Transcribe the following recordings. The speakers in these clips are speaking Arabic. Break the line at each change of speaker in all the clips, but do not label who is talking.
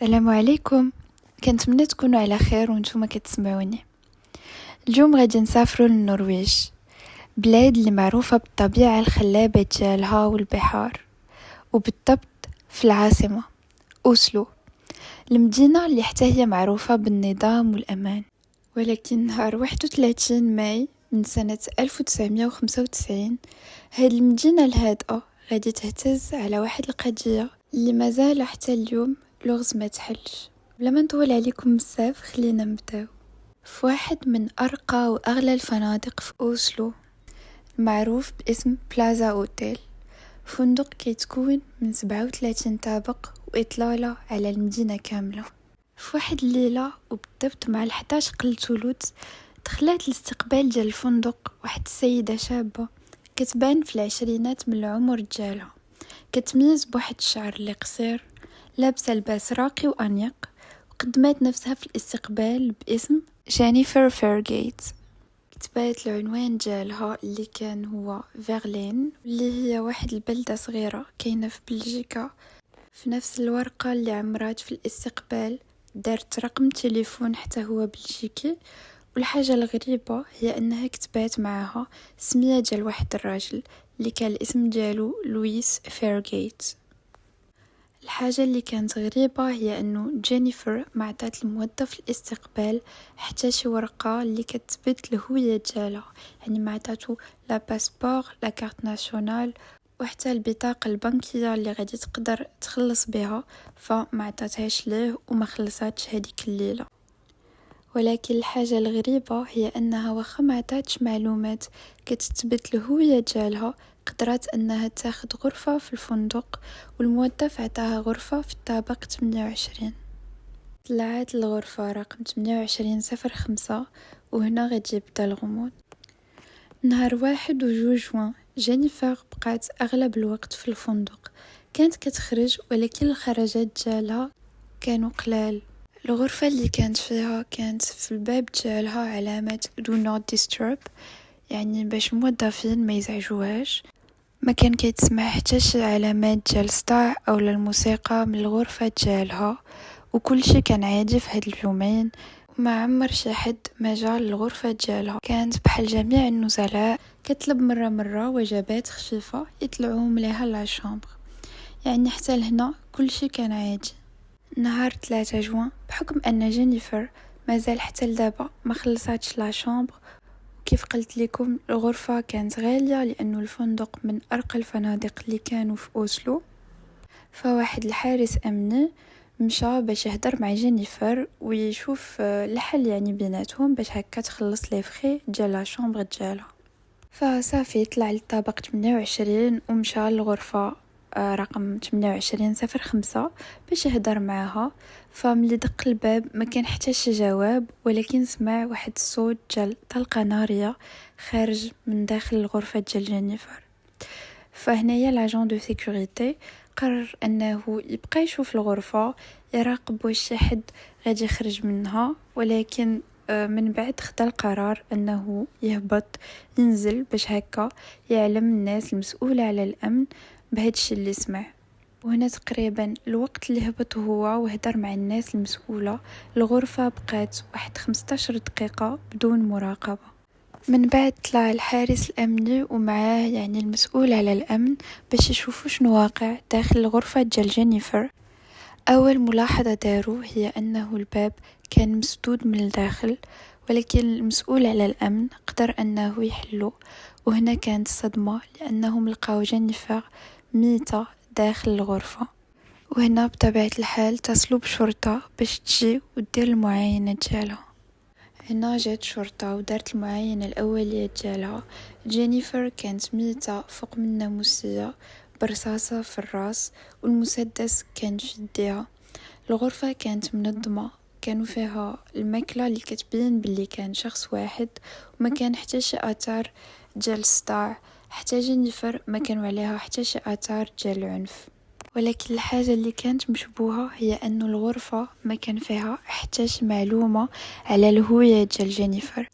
السلام عليكم. كنتمنى تكونوا على خير وانتم كتسمعوني. اليوم غادي نسافروا للنرويج، بلاد اللي معروفه بالطبيعه الخلابه ديالها والبحار، وبالضبط في العاصمه اوسلو، المدينه اللي حتى هي معروفه بالنظام والامان. ولكن نهار 31 ماي من سنه 1995 هاد المدينه الهادئه غادي تهتز على واحد القضيه اللي مازال حتى اليوم لغز ما تحلش. بلا ما نطول عليكم بزاف خلينا نبداو في واحد من ارقى واغلى الفنادق في اوسلو، معروف باسم بلازا اوتيل. فندق كيتكون من 37 طابق واطلاله على المدينه كامله. في واحد الليله وبالضبط مع 11 قل ثلث دخلت الاستقبال ديال الفندق واحد السيده شابه كتبان في العشرينات من العمر ديالها، كتميز بواحد الشعر اللي قصير، لابسه لباس راقي وانيق، وقدمت نفسها في الاستقبال باسم جينيفر فيرغيت. كتبات العنوان ديالها اللي كان هو فيرلين، اللي هي واحد البلده صغيره كاينه في بلجيكا. في نفس الورقه اللي عمرات في الاستقبال دارت رقم تليفون حتى هو بلجيكي. والحاجه الغريبه هي انها كتبات معها سميه ديال واحد الراجل اللي كان الاسم ديالو لويس فيرغيت. الحاجة اللي كانت غريبة هي أنه جينيفر ما عطات الموظف الاستقبال حتى شي ورقة اللي كتثبت الهوية ديالها، يعني ما عطاتو لا باسبور لا كارت ناسيونال وحتى البطاقة البنكية اللي غادي تقدر تخلص بها، فما عطاتهاش ليه وما خلصاتش هذيك الليلة. ولكن الحاجة الغريبة هي أنها واخا ما عطاتش معلومات كتثبت الهوية ديالها، قدرت أنها تاخد غرفة في الفندق، والموظف عطاها غرفة في الطابق 28. طلعت الغرفة رقم 2805، وهنا غادي يبدا الغموض. نهار 1 و2 جوان جينيفر بقات أغلب الوقت في الفندق، كانت كتخرج ولكن الخرجات ديالها كانوا قلال. الغرفة اللي كانت فيها كانت في الباب ديالها علامة do not disturb، يعني باش الموظفين ما يزعجوهاش. ما كان كيتسمع حتى شي علامات ديال صداع او الموسيقى من الغرفة ديالها، وكل شي كان عادي في هاد اليومين، وما عمر شي حد ما جا للغرفة ديالها. كانت بحال جميع النزلاء كتطلب مرة وجبات خفيفة يطلعوهم ليها لاشامبر، يعني حتى لهنا كل شي كان عادي. نهار 3 جوان بحكم ان جينيفر مازال حتى لدابا ما خلصاتش لا شامبر، وكيف قلت لكم الغرفة كانت غالية لانه الفندق من ارقى الفنادق اللي كانوا في اوسلو. فواحد الحارس امني مشى باش يهدر مع جينيفر ويشوف الحل يعني بيناتهم باش هكا تخلص لي فخي ديال لا شامبر ديالها. فصافي طلع للطابق 28 ومشى للغرفة رقم 2805 باش يهدر معاها. فملي دق الباب ما كان حتى شي جواب، ولكن سمع واحد الصوت ديال طلقة نارية خارج من داخل الغرفة ديال جينيفر. فهنايا لاجون دو سيكوريتي قرر انه يبقى يشوف الغرفة يراقب واش شي حد غادي يخرج منها، ولكن من بعد خدا القرار انه يهبط ينزل باش هكا يعلم الناس المسؤولة على الامن بهادشي اللي سمع. وهنا تقريبا الوقت اللي هبط هو وهدر مع الناس المسؤولة، الغرفة بقات واحد 15 دقيقة بدون مراقبة. من بعد طلع الحارس الأمني ومعاه يعني المسؤول على الأمن باش يشوفوا شنو واقع داخل الغرفة ديال جينيفر. أول ملاحظة دارو هي أنه الباب كان مسدود من الداخل، ولكن المسؤول على الأمن قدر أنه يحلو. وهنا كانت صدمة لأنهم لقاو جينيفر ميتة داخل الغرفة. وهنا بطبيعة الحال اتصلوا بشرطة باش تجي ودير المعاينة ديالها. هنا جات شرطة ودارت المعاينة الأولية ديالها. جينيفر كانت ميتة فوق من ناموسية برصاصة في الراس، والمسدس كان في يديها. الغرفة كانت منظمة، كانوا فيها الماكلة اللي كتبين باللي كان شخص واحد، وما كان حتى شي آثار ديال الصداع. حتى جينيفر ما كانوا عليها حتى شي آثار ديال العنف. ولكن الحاجة اللي كانت مشبوهة هي أنه الغرفة ما كان فيها حتى شي معلومة على الهوية ديال جينيفر،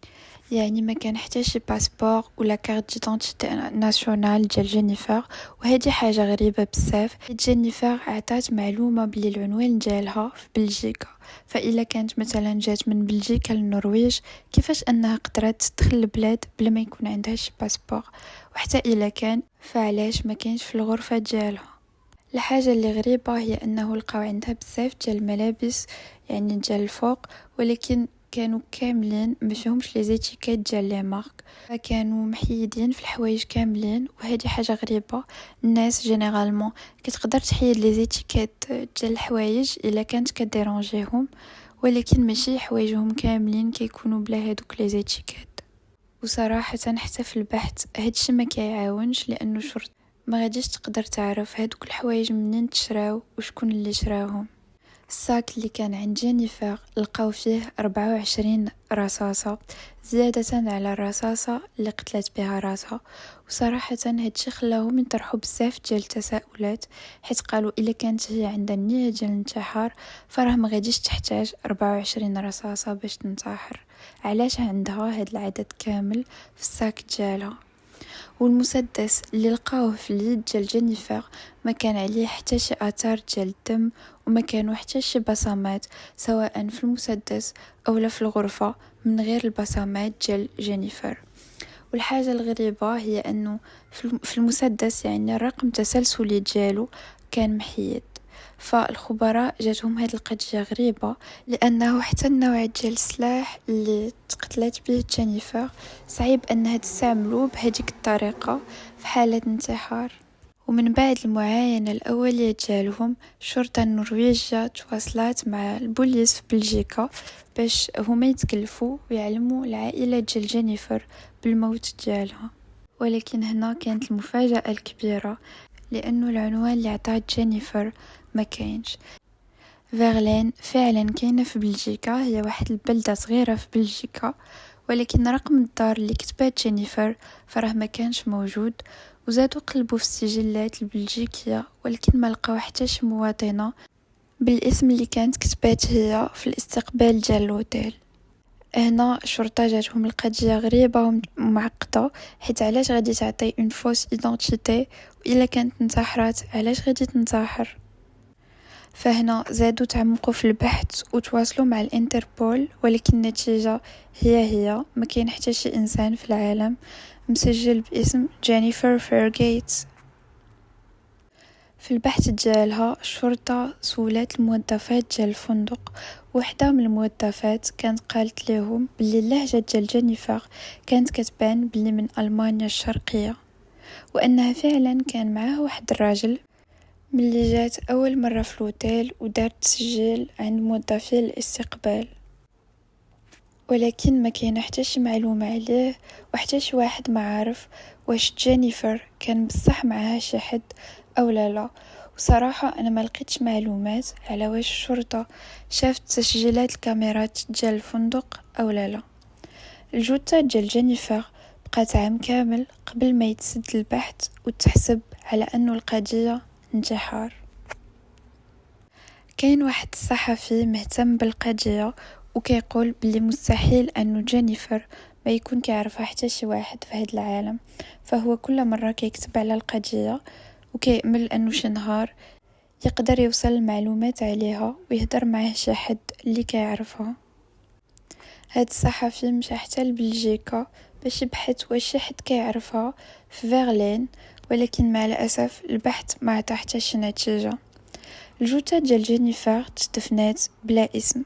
يعني ما كان حتى شي باسبور ولا كارت ديدونتيتي ناسيونال ديال جينيفر، وهذه حاجه غريبه بزاف. جينيفر عطات معلومه بلي العنوان ديالها في بلجيكا، فإلا كانت مثلا جات من بلجيكا للنرويج كيفاش انها قدرت تدخل البلاد بلا ما يكون عندها شي باسبور؟ وحتى الا كان فعلاش ما كاينش في الغرفه ديالها؟ الحاجه اللي غريبه هي انه لقاو عندها بزاف ديال الملابس يعني ديال الفوق، ولكن كانوا كاملين ما فيهمش لي زيتيكيت ديال لي مارك، فكانوا محيدين في الحوايج كاملين. وهذه حاجه غريبه. الناس جينيرالمون كتقدر تحيد لي زيتيكيت ديال الحوايج الا كانت كديرونجيهم، ولكن ماشي حوايجهم كاملين كيكونوا بلا هادوك لي زيتيكيت. وصراحه حتى في البحث هادشي ما كيعاونش، لانه شرط ما غاديش تقدر تعرف هادوك الحوايج منين تشراو وشكون اللي شراهم. الساك اللي كان عند جينيفر لقاو فيه 24 رصاصة زيادة على الرصاصة اللي قتلت بها راسها. وصراحة هادشي خلاهم يطرحوا بزاف ديال التساؤلات، حيت قالوا إلا كانت هي عندها النية ديال الانتحار فراه ما غاديش تحتاج 24 رصاصة باش تنتحر. علاش عندها هاد العدد كامل في الساك ديالها؟ والمسدس اللي لقاوه في اليد ديال جينيفر ما كان عليه حتى شي اثار ديال الدم، وما كانوا حتى شي بصمات سواء في المسدس اولا في الغرفه من غير البصمات ديال جينيفر. والحاجه الغريبه هي انه في المسدس يعني الرقم التسلسلي ديالو كان محيد. فالخبراء جاتهم هذه القضية غريبة، لأنه حتى النوع ديال السلاح اللي تقتلت به جينيفر صعيب أنها تستعملو بهذيك الطريقة في حالة انتحار. ومن بعد المعاينة الأولية ديالهم الشرطة النرويجية تواصلات مع البوليس في بلجيكا باش هما يتكلفوا ويعلموا العائلة ديال جينيفر بالموت ديالها. ولكن هنا كانت المفاجأة الكبيرة، لأنه العنوان اللي عطات جينيفر ما كاينش. فيرلين فعلا كاينة في بلجيكا، هي واحد البلدة صغيرة في بلجيكا، ولكن رقم الدار اللي كتبات جينيفر فراه ما كانش موجود. وزادوا قلبوا في السجلات البلجيكية ولكن ما لقاو حتى شي مواطنة بالاسم اللي كانت كتبات هي في الاستقبال ديال الأوتيل. هنا الشرطة جاتهم القضية غريبة ومعقدة، حيت علاش غادي تعطي اون فوس ايدنتيتي وإلا كانت انتحرات علاش غادي تنتحر؟ فهنا زادوا تعمقوا في البحث وتواصلوا مع الانتربول، ولكن النتيجة هي ما كاين حتى شي انسان في العالم مسجل باسم جينيفر فيرغيتس. في البحث ديالها الشرطة سولات الموظفات ديال الفندق، وحده من الموظفات كانت قالت لهم بلي اللهجة ديال جينيفر كانت كتبان بلي من ألمانيا الشرقية، وأنها فعلا كان معاه واحد الراجل ملي جات أول مرة في الأوتيل ودارت تسجيل عند موظفي الاستقبال، ولكن ما كاين حتى شي معلومة عليه وحتى شي واحد ما عارف واش جينيفر كان بصح معها شي حد او لا. وصراحة انا ما لقيتش معلومات على واش الشرطة شافت تسجيلات الكاميرات ديال الفندق او لا. الجثة ديال جينيفر بقات عام كامل قبل ما يتسد البحث وتحسب على انه القضية انتحار. كاين واحد الصحفي مهتم بالقضية وكيقول بلي مستحيل انه جينيفر ما يكون كيعرفها حتى شي واحد في هذا العالم، فهو كل مرة كيكتب على القضية وكيأمل انه شي نهار يقدر يوصل المعلومات عليها ويهدر معاه شي حد اللي كيعرفها. هاد الصحفي مشى حتى لبلجيكا باش يبحث واش شي حد كيعرفها في فيرلين، ولكن مع الاسف البحث ما عطى حتى شي نتيجة. الجثة ديال جينيفر تدفنات بلا اسم،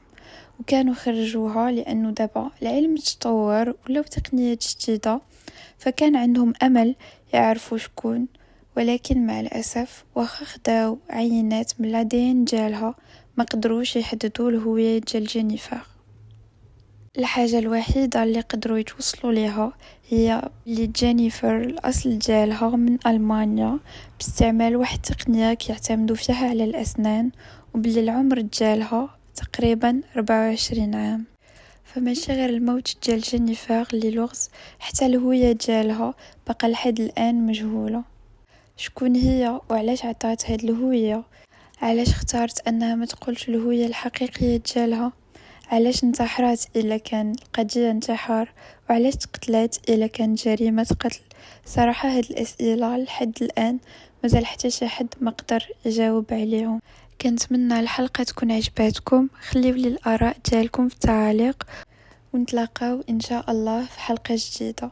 وكانوا خرجوها لأنه دابا العلم تطور ولو تقنيات جديدة فكان عندهم أمل يعرفوا شكون، ولكن مع الأسف واخا خداو عينات من الADN ديالها ما قدروش يحددوا الهوية ديال جينيفر. الحاجة الوحيدة اللي قدروا يتوصلوا ليها هي اللي جينيفر الأصل ديالها من ألمانيا باستعمال واحد التقنية كيعتمدوا فيها على الأسنان، وباللي العمر ديالها تقريبا 24 عام. فماشي غير الموت ديال جينيفر اللي لغز، حتى الهوية ديالها بقى لحد الآن مجهولة. شكون هي وعلاش عطات هاد الهوية؟ علاش اختارت أنها ما تقولش الهوية الحقيقية ديالها؟ علاش انتحرات الا كان القضيه انتحار، وعلاش تقتلات الا كان جريمه قتل. صراحه هاد الاسئله لحد الان مازال حتى شي حد ما قدر يجاوب عليهم. كنتمنى الحلقه تكون عجباتكم، خليو لي الاراء ديالكم في التعاليق، ونتلاقاو ان شاء الله في حلقه جديده.